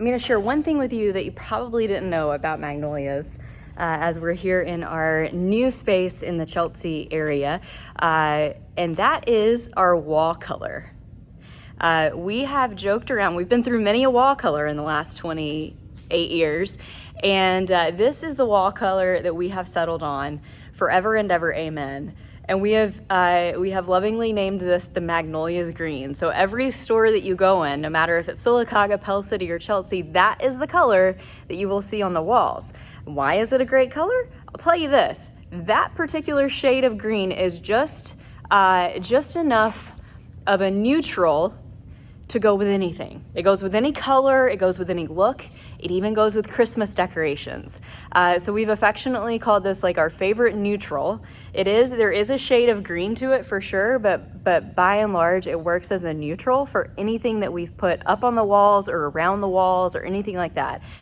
going to share one thing with you that you probably didn't know about Magnolias as we're here in our new space in the Chelsea area, and that is our wall color. We have joked around, we've been through many a wall color in the last 28 years, and this is the wall color that we have settled on forever and ever, amen. And we have lovingly named this the Magnolias green. So every store that you go in, no matter if it's Sylacauga, Pell City, or Chelsea, that is the color that you will see on the walls. Why is it a great color? I'll tell you this, that particular shade of green is just enough of a neutral to go with anything. It goes with any color, it goes with any look, it even goes with Christmas decorations. So we've affectionately called this like our favorite neutral. There is a shade of green to it for sure, but by and large, it works as a neutral for anything that we've put up on the walls or around the walls or anything like that.